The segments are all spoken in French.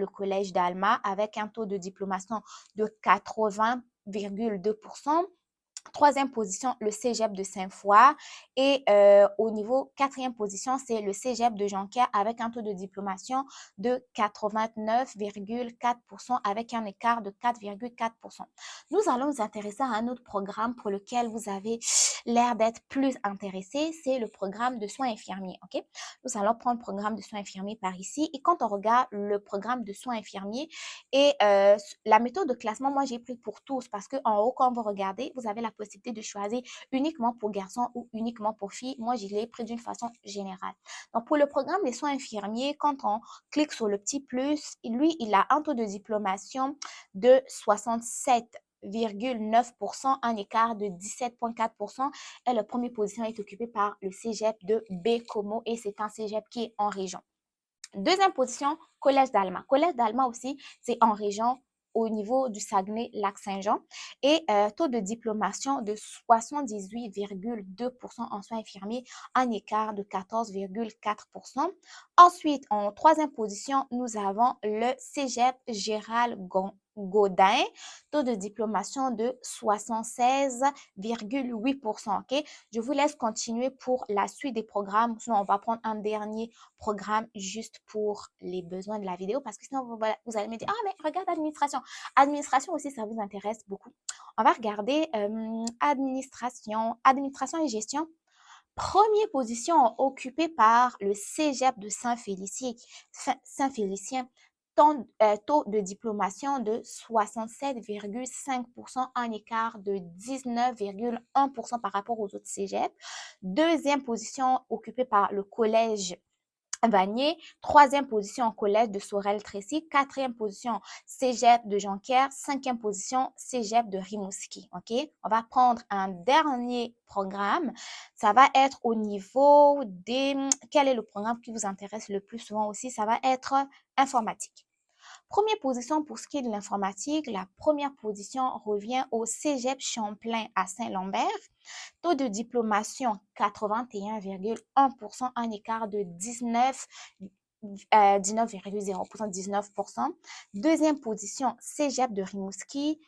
le collège d'Alma avec un taux de diplomation de 80,2%. Troisième position, le cégep de Sainte-Foy. Et au niveau quatrième position, c'est le cégep de Jonquière avec un taux de diplomation de 89,4% avec un écart de 4,4%. Nous allons nous intéresser à un autre programme pour lequel vous avez l'air d'être plus intéressé. C'est le programme de soins infirmiers. Okay? Nous allons prendre le programme de soins infirmiers par ici. Et quand on regarde le programme de soins infirmiers et la méthode de classement, moi, j'ai pris pour tous parce qu'en haut, quand vous regardez, vous avez la possibilité de choisir uniquement pour garçons ou uniquement pour filles. Moi, je l'ai pris d'une façon générale. Donc, pour le programme des soins infirmiers, quand on clique sur le petit plus, lui, il a un taux de diplomation de 67,9%, un écart de 17,4%. Et la première position est occupée par le cégep de Bécomo et c'est un cégep qui est en région. Deuxième position, Collège d'Alma. Collège d'Alma aussi, c'est en région au niveau du Saguenay-Lac-Saint-Jean et taux de diplomation de 78,2% en soins infirmiers, un écart de 14,4%. Ensuite, en troisième position, nous avons le cégep Gérald Gaudin, taux de diplomation de 76,8%. Okay? Je vous laisse continuer pour la suite des programmes. Sinon, on va prendre un dernier programme juste pour les besoins de la vidéo parce que sinon, vous allez me dire, ah, mais regarde administration. Administration aussi, ça vous intéresse beaucoup. On va regarder administration et gestion. Première position occupée par le cégep de Saint-Félicien. Taux de diplomation de 67,5%, un écart de 19,1% par rapport aux autres cégeps. Deuxième position occupée par le collège Vanier, troisième position en collège de Sorel-Tracy, quatrième position cégep de Jonquière, cinquième position cégep de Rimouski. OK? On va prendre un dernier programme. Ça va être au niveau des... Quel est le programme qui vous intéresse le plus souvent aussi? Ça va être informatique. Première position pour ce qui est de l'informatique, la première position revient au cégep Champlain à Saint-Lambert. Taux de diplomation 81,1%, un écart de 19,0%, 19%. Deuxième position, cégep de Rimouski.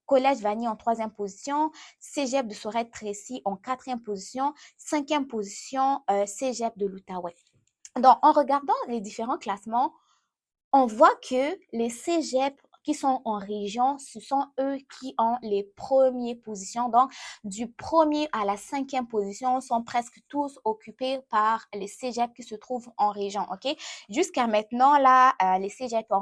Collège Vanier en troisième position, cégep de Sorel-Tracy en quatrième position, cinquième position, cégep de l'Outaouais. Donc, en regardant les différents classements, on voit que les cégeps qui sont en région, ce sont eux qui ont les premières positions. Donc, du premier à la cinquième position sont presque tous occupés par les cégeps qui se trouvent en région. OK? Jusqu'à maintenant, là, les cégeps en